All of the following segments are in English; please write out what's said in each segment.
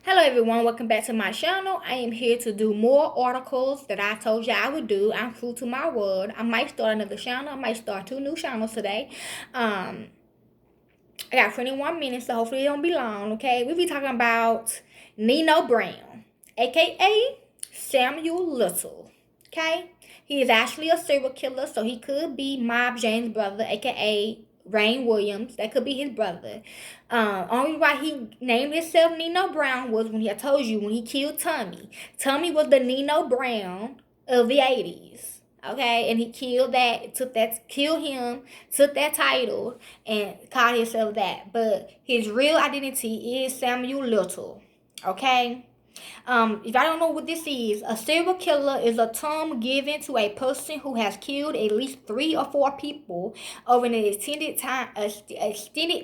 Hello everyone, welcome back to my channel. I am here to do more articles that I told you I would do. I'm true to my word. I might start another channel. I might start two new channels today. I got 21 minutes, so hopefully it don't be long, okay? We'll be talking about Nino Brown, aka Samuel Little, okay? He is actually a serial killer, so he could be Mob James' brother, aka Rain Williams. That could be his brother. Only why he named himself Nino Brown was when I told you when he killed Tommy. Tommy was the Nino Brown of the 80s. Okay, and he killed him, took that title, and called himself that. But his real identity is Samuel Little. Okay, if I don't know what this is, a serial killer is a term given to a person who has killed at least 3 or 4 people over an extended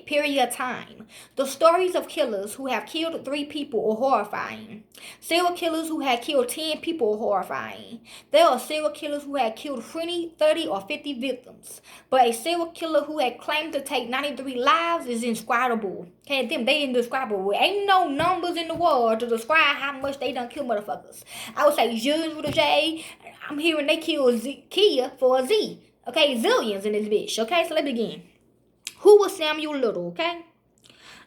period of time. The stories of killers who have killed 3 people are horrifying. Serial killers who have killed 10 people are horrifying. There are serial killers who have killed 20, 30, or 50 victims. But a serial killer who had claimed to take 93 lives is indescribable. Okay, they indescribable. Ain't no numbers in the world to describe how much they done kill motherfuckers. I would say zillions with a J. I'm hearing they kill Kia for a Z. Okay, zillions in this bitch. Okay, so let's begin. Who was Samuel Little? Okay,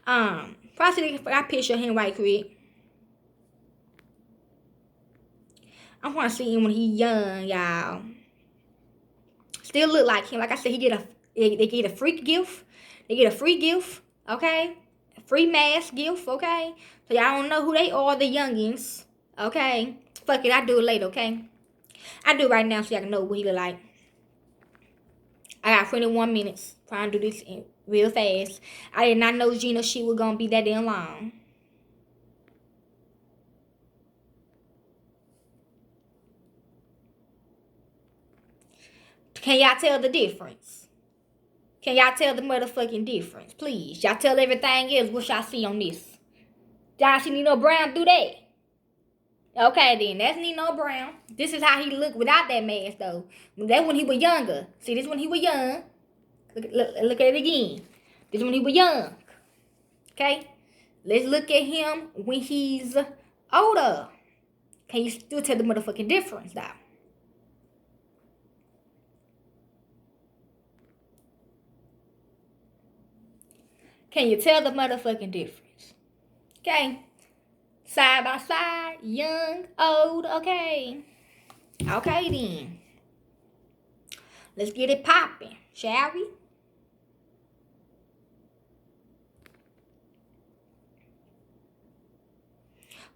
probably I picture him right quick. I want to see him when he young, y'all. Still look like him. Like I said, they get a free gift. They get a free gift. Okay, a free mask gift. Okay, so y'all don't know who they are, the youngins. Okay, fuck it, I do it later. Okay, I do it right now so y'all can know what he look like. I got 21 minutes trying to do this real fast. I did not know Gina shit was gonna be that damn long. Can y'all tell the difference? Can y'all tell the motherfucking difference? Please. Y'all tell everything else what y'all see on this. Y'all see Nino Brown do that? Okay then, that's Nino Brown. This is how he looked without that mask though. That's when he was younger. See, this when he was young. Look at it again. This when he was young. Okay? Let's look at him when he's older. Can you still tell the motherfucking difference though? Can you tell the motherfucking difference? Okay? Side by side, young, old, okay. Okay then. Let's get it popping, shall we?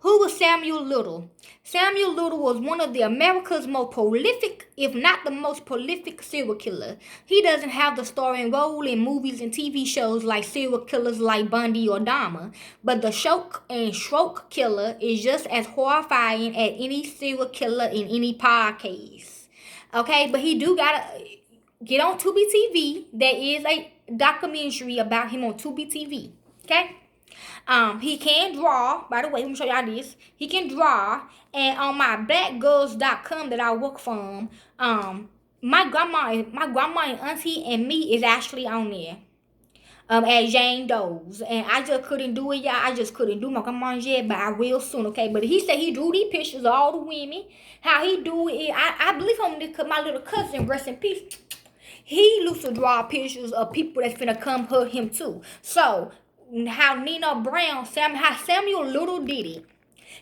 Who was Samuel Little? Samuel Little was one of the America's most prolific, if not the most prolific serial killer. He doesn't have the starring role in movies and TV shows like serial killers like Bundy or Dahmer, but the choke and stroke killer is just as horrifying as any serial killer in any podcast. Okay, but he do gotta get on Tubi TV. There is a documentary about him on Tubi TV. Okay. He can draw. By the way, let me show y'all this. He can draw. And on my blackgirls.com that I work from, my grandma and auntie and me is actually on there. As Jane Doe's. And I just couldn't do it, y'all. I just couldn't do my grandma's yet, but I will soon, okay? But he said he drew these pictures of all the women. How he do it, I believe him because my little cousin, rest in peace, he used to draw pictures of people that's finna come hurt him too. So how Nino Brown, how Samuel Little did it.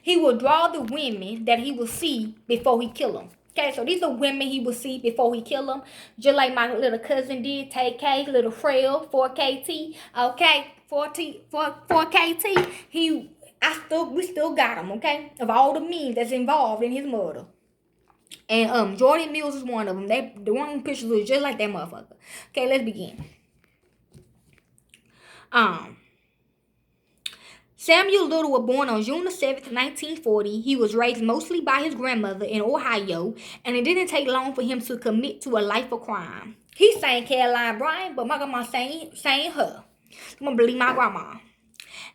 He would draw the women that he would see before he kill them. Okay, so these are women he would see before he kill them. Just like my little cousin did, TK, little frail, 4KT. Okay, 4KT. We still got him, okay? Of all the men that's involved in his murder. And Jordan Mills is one of them. The one pictures was just like that motherfucker. Okay, let's begin. Samuel Little was born on June 7th, 1940. He was raised mostly by his grandmother in Ohio, and it didn't take long for him to commit to a life of crime. He's saying Caroline Bryant, but my grandma saying her. I'm gonna believe my grandma.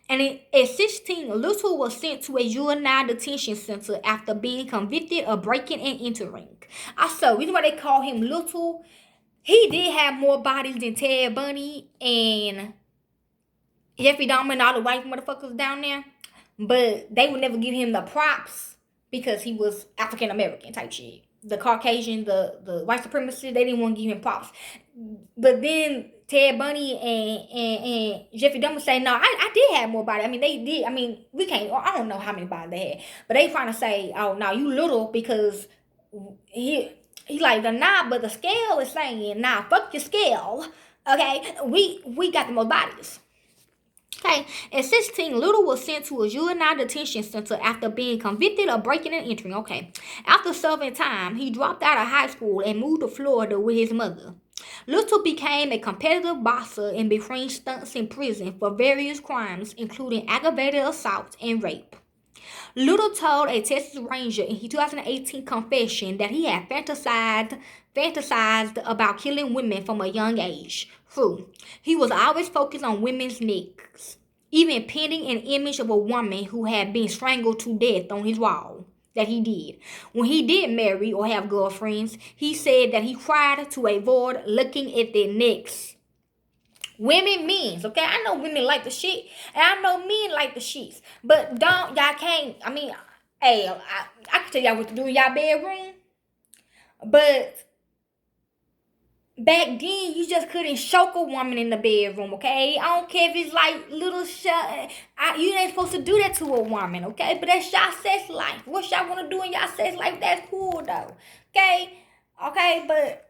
And at 16, Little was sent to a juvenile detention center after being convicted of breaking and entering. Also, reason why they call him Little, he did have more bodies than Ted Bundy and Jeffrey Dahmer and all the white motherfuckers down there. but they would never give him the props because he was African American type shit. The Caucasian, the white supremacists, they didn't want to give him props. But then Ted Bundy and Jeffrey Dahmer say, no, I did have more body. I mean, they did. I mean, we can't, I don't know how many bodies they had. But they trying to say, oh, no, you little because he like the knob, but the scale is saying, nah, fuck your scale. Okay, we got the most bodies. Okay, at 16, Little was sent to a juvenile detention center after being convicted of breaking and entering. Okay, after serving time, he dropped out of high school and moved to Florida with his mother. Little became a competitive boxer in between stunts in prison for various crimes, including aggravated assault and rape. Little told a Texas Ranger in his 2018 confession that he had fantasized about killing women from a young age. True, he was always focused on women's necks, even painting an image of a woman who had been strangled to death on his wall. That he did. When he did marry or have girlfriends, he said that he tried to avoid looking at their necks. Women means, okay? I know women like the shit, and I know men like the sheets. But y'all can't, I mean, hey, I can tell y'all what to do in y'all bedroom. But back then, you just couldn't choke a woman in the bedroom, okay? I don't care if it's like little shit. You ain't supposed to do that to a woman, okay? But that's y'all sex life. What y'all want to do in y'all sex life, that's cool, though. Okay? Okay, but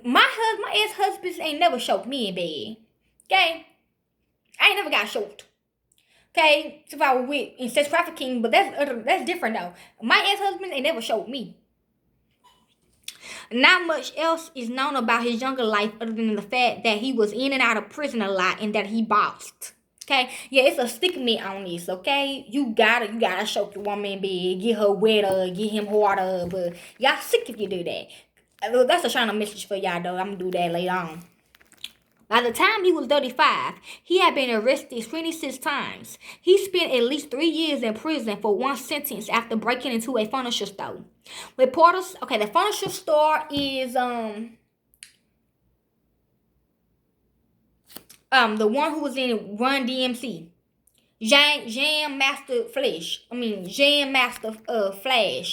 my ex-husbands ain't never choked me in bed. Okay? I ain't never got choked. Okay? So if I was with in sex trafficking, but that's different though. My ex-husband ain't never choked me. Not much else is known about his younger life other than the fact that he was in and out of prison a lot and that he boxed. Okay? Yeah, it's a stigma on this, okay? You gotta choke your woman in bed, get her wetter, get him harder, but y'all sick if you do that. That's a China message for y'all, though. I'm going to do that later on. By the time he was 35, he had been arrested 26 times. He spent at least 3 years in prison for one sentence after breaking into a furniture store. Reporters, okay, the furniture store is, the one who was in Run DMC. Jam Master Flash,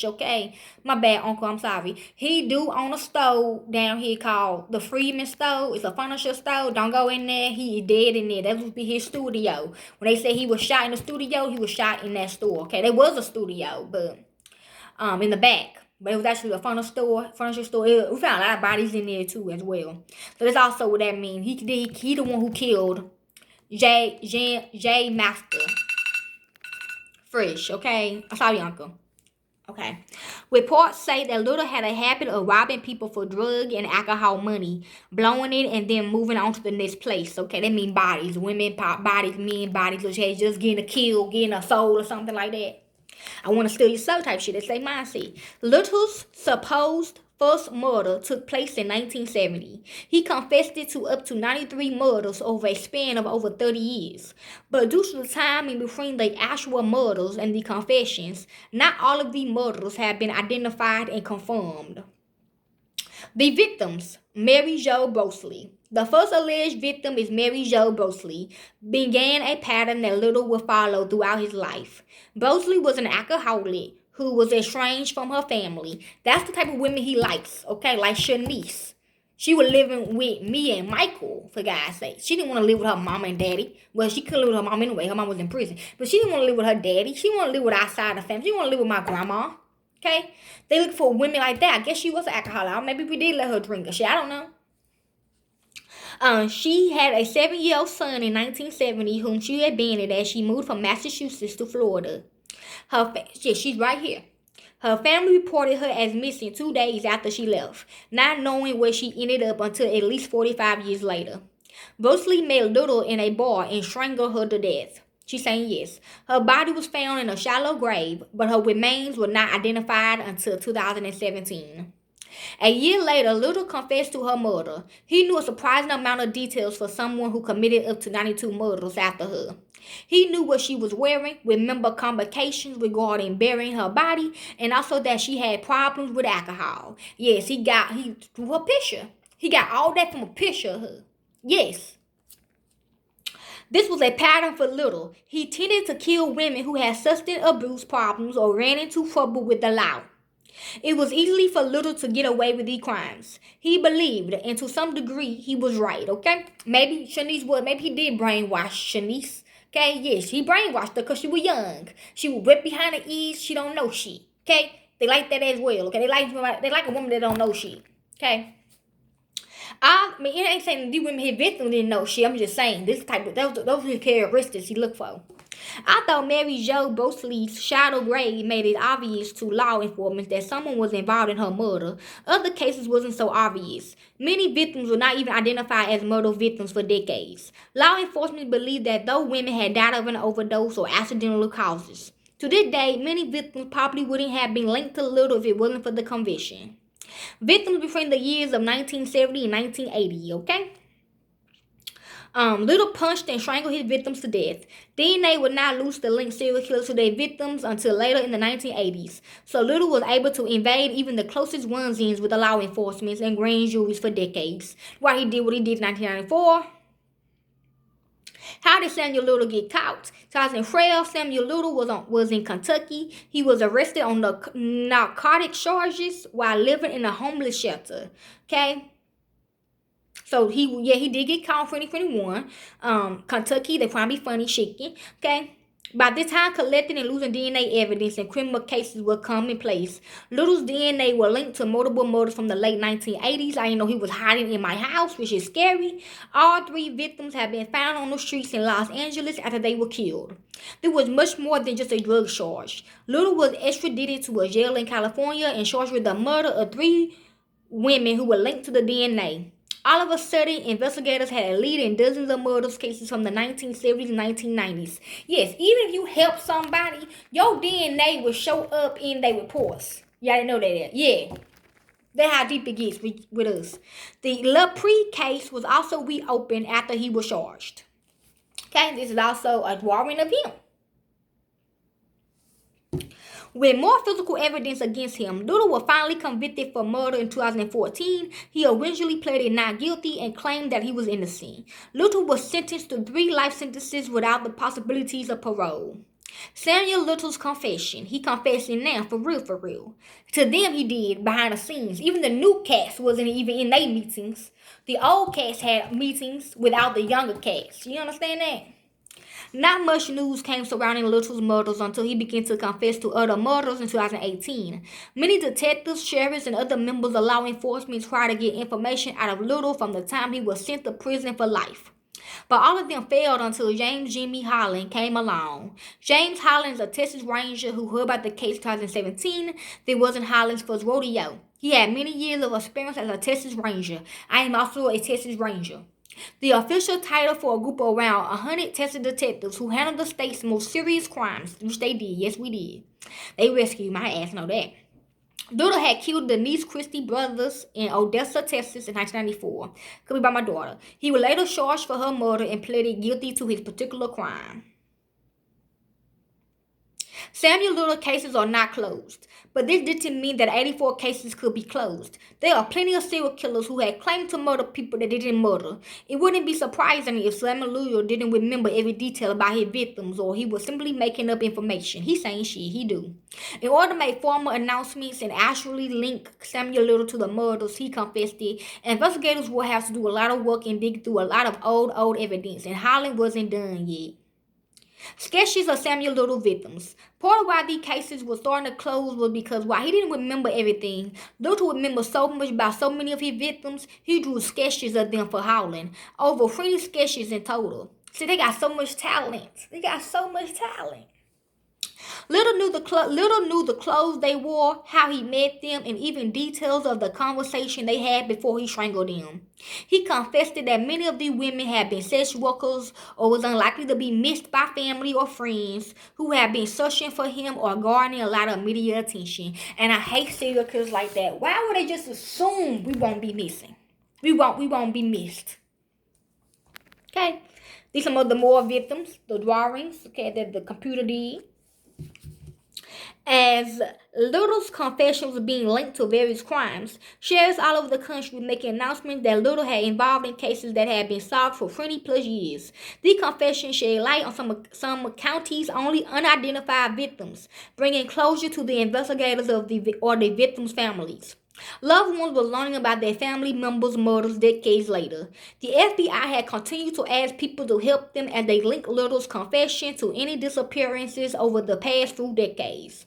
okay? My bad, Uncle, I'm sorry. He do own a store down here called the Freeman Store. It's a furniture store. Don't go in there. He is dead in there. That would be his studio. When they say he was shot in the studio, he was shot in that store, okay? There was a studio, but, in the back. But it was actually a furniture store. We found a lot of bodies in there, too, as well. So that's also what that means. He the one who killed J Master Fresh, okay? I'm sorry, Uncle. Okay. Reports say that Little had a habit of robbing people for drug and alcohol money, blowing it, and then moving on to the next place. Okay, that means bodies. Women bodies, men bodies, okay, just getting a kill, getting a soul or something like that. I want to steal your soul type shit. That's their mindset. Little's supposed first murder took place in 1970. He confessed it to up to 93 murders over a span of over 30 years. But due to the time in between the actual murders and the confessions, not all of the murders have been identified and confirmed. The victims, Mary Jo Bosley. The first alleged victim is Mary Jo Bosley, began a pattern that Little would follow throughout his life. Bosley was an alcoholic who was estranged from her family. That's the type of women he likes, okay? Like Shanice. She was living with me and Michael, for God's sake. She didn't want to live with her mom and daddy. Well, she couldn't live with her mom anyway. Her mom was in prison. But she didn't want to live with her daddy. She wanted to live with outside the family. She wanted to live with my grandma. Okay? They look for women like that. I guess she was an alcoholic. Maybe we did let her drink or shit. I don't know. She had a 7-year-old son in 1970 whom she abandoned as she moved from Massachusetts to Florida. She's right here. Her family reported her as missing 2 days after she left, not knowing where she ended up until at least 45 years later. Bosley met Little in a bar and strangled her to death. She's saying yes. Her body was found in a shallow grave, but her remains were not identified until 2017. A year later, Little confessed to her murder. He knew a surprising amount of details for someone who committed up to 92 murders after her. He knew what she was wearing, remembered complications regarding burying her body, and also that she had problems with alcohol. Yes, he drew a picture. He got all that from a picture of her. Yes. This was a pattern for Little. He tended to kill women who had substance abuse problems or ran into trouble with the law. It was easy for Little to get away with these crimes. He believed, and to some degree, he was right, okay? Maybe maybe he did brainwash Shanice. Okay, yes, he brainwashed her because she was young. She was wet behind the ears, she don't know shit. Okay? They like that as well, okay? They like a woman that don't know shit. Okay? I mean, it ain't saying these women, his victims didn't know shit. I'm just saying this type of those are the characteristics he looked for. I thought Mary Jo Bosley's shadow grave made it obvious to law enforcement that someone was involved in her murder. Other cases wasn't so obvious. Many victims were not even identified as murder victims for decades. Law enforcement believed that those women had died of an overdose or accidental causes. To this day, many victims probably wouldn't have been linked to Little if it wasn't for the conviction. Victims between the years of 1970 and 1980, okay? Little punched and strangled his victims to death. DNA would not lose the link serial killer to their victims until later in the 1980s. So Little was able to invade even the closest ones-ins with the law enforcement and grand juries for decades. Why he did what he did in 1994. How did Samuel Little get caught? 2012, Samuel Little was in Kentucky. He was arrested on the narcotic charges while living in a homeless shelter. Okay. So he did get caught in 2021. Kentucky, they probably funny shaking. Okay. By this time, collecting and losing DNA evidence in criminal cases were commonplace. Little's DNA were linked to multiple murders from the late 1980s. I didn't know he was hiding in my house, which is scary. All three victims have been found on the streets in Los Angeles after they were killed. There was much more than just a drug charge. Little was extradited to a jail in California and charged with the murder of 3 women who were linked to the DNA. All of a sudden, investigators had a lead in dozens of murder cases from the 1970s and 1990s. Yes, even if you help somebody, your DNA will show up in their reports. Y'all didn't know that? Yeah. That's how deep it gets with us. The LaPree case was also reopened after he was charged. Okay, this is also a drawing of him. With more physical evidence against him, Little was finally convicted for murder in 2014. He originally pleaded not guilty and claimed that he was innocent. Little was sentenced to 3 life sentences without the possibilities of parole. Samuel Little's confession. He confessing now, for real, for real. To them, he did behind the scenes. Even the new cast wasn't even in their meetings. The old cast had meetings without the younger cast. You understand that? Not much news came surrounding Little's murders until he began to confess to other murders in 2018. Many detectives, sheriffs, and other members of law enforcement tried to get information out of Little from the time he was sent to prison for life. But all of them failed until James Jimmy Holland came along. James Holland is a Texas Ranger who heard about the case in 2017. That wasn't Holland's first rodeo. He had many years of experience as a Texas Ranger. I am also a Texas Ranger. The official title for a group of around 100 Texas detectives who handled the state's most serious crimes, which they did. Yes, we did. They rescued my ass, know that. Little had killed the Denise Christie brothers in Odessa, Texas in 1994. Could be by my daughter. He was later charged for her murder and pleaded guilty to his particular crime. Samuel Little cases are not closed, but this didn't mean that 84 cases could be closed. There are plenty of serial killers who had claimed to murder people that they didn't murder. It wouldn't be surprising if Samuel Little didn't remember every detail about his victims or he was simply making up information. He's saying shit, he do. In order to make formal announcements and actually link Samuel Little to the murders he confessed it, investigators will have to do a lot of work and dig through a lot of old evidence, and Holland wasn't done yet. Sketches of Samuel Little victims. Part of why these cases were starting to close was because while he didn't remember everything, Little remembered so much about so many of his victims, he drew sketches of them for Howland. Over 20 sketches in total. See, they got so much talent. Little knew the clothes they wore, how he met them, and even details of the conversation they had before he strangled them. He confessed that many of these women had been sex workers or was unlikely to be missed by family or friends who had been searching for him or garnering a lot of media attention. And I hate serial killers like that. Why would they just assume we won't be missing? We won't be missed. Okay. These are some of the more victims, the drawings, okay, that the computer did. As Little's confession was being linked to various crimes, sheriffs all over the country were making announcements that Little had involved in cases that had been solved for 20 plus years. The confession shed light on some counties' only unidentified victims, bringing closure to the investigators or the victims' families. Loved ones were learning about their family members' murders decades later. The FBI had continued to ask people to help them as they linked Little's confession to any disappearances over the past few decades.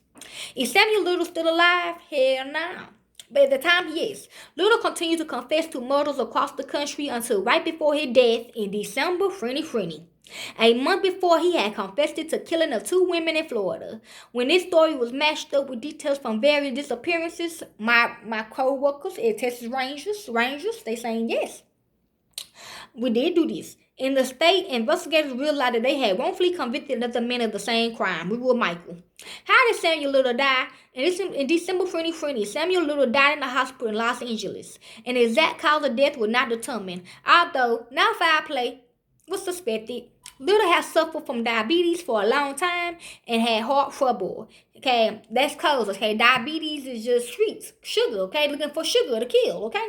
Is Samuel Little still alive? Hell no. But at the time, yes. Little continued to confess to murders across the country until right before his death in December 2020. A month before, he had confessed to killing of two women in Florida. When this story was matched up with details from various disappearances, my co-workers at Texas Rangers, they saying yes. We did do this. In the state, investigators realized that they had wrongfully convicted another man of the same crime. We were Michael. How did Samuel Little die? In December 2020, Samuel Little died in the hospital in Los Angeles. An exact cause of death was not determined, although now foul play was suspected. Little has suffered from diabetes for a long time and had heart trouble. Okay, that's cause. Okay, diabetes is just sweets, sugar. Okay, looking for sugar to kill. Okay,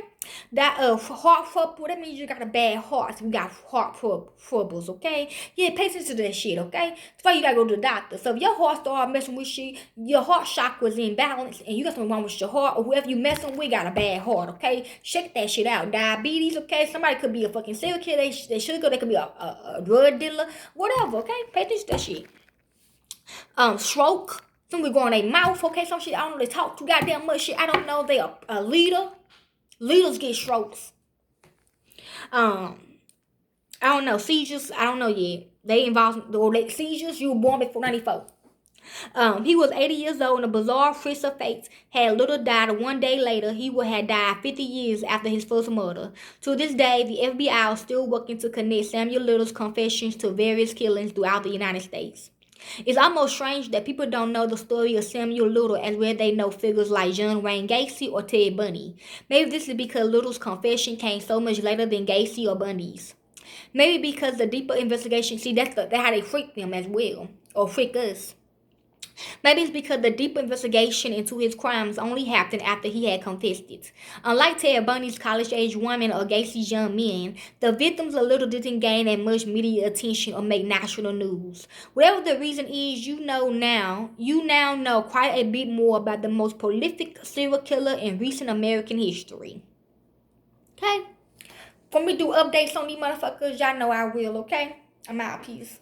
that heart trouble. That means you got a bad heart. You got heart troubles. Okay, yeah, pay attention to that shit. Okay, that's why you gotta go to the doctor. So if your heart start messing with shit, your heart chakra was imbalance, and you got something wrong with your heart, or whoever you messing with got a bad heart. Okay, check that shit out. Diabetes. Okay, somebody could be a fucking serial killer. They sugar. They could be a drug dealer. Whatever. Okay, pay attention to that shit. Stroke. Some we go in their mouth, okay? Some shit, I don't know, they talk too goddamn much shit. I don't know, they are a leader. Leaders get strokes. I don't know, seizures, I don't know yet. They involve seizures, you were born before 94. He was 80 years old in a bizarre twist of fate. Had Little died one day later, he would have died 50 years after his first murder. To this day, the FBI is still working to connect Samuel Little's confessions to various killings throughout the United States. It's almost strange that people don't know the story of Samuel Little as well they know figures like John Wayne Gacy or Ted Bundy. Maybe this is because Little's confession came so much later than Gacy or Bundy's. Maybe because the deeper investigation, see that's how they freak them as well, or freak us. Maybe it's because the deep investigation into his crimes only happened after he had confessed it. Unlike Ted Bundy's college-age woman or Gacy's young men, the victims of Little didn't gain that much media attention or make national news. Whatever the reason is, you now know quite a bit more about the most prolific serial killer in recent American history. Okay? For me to do updates on these motherfuckers, y'all know I will, okay? I'm out. Peace.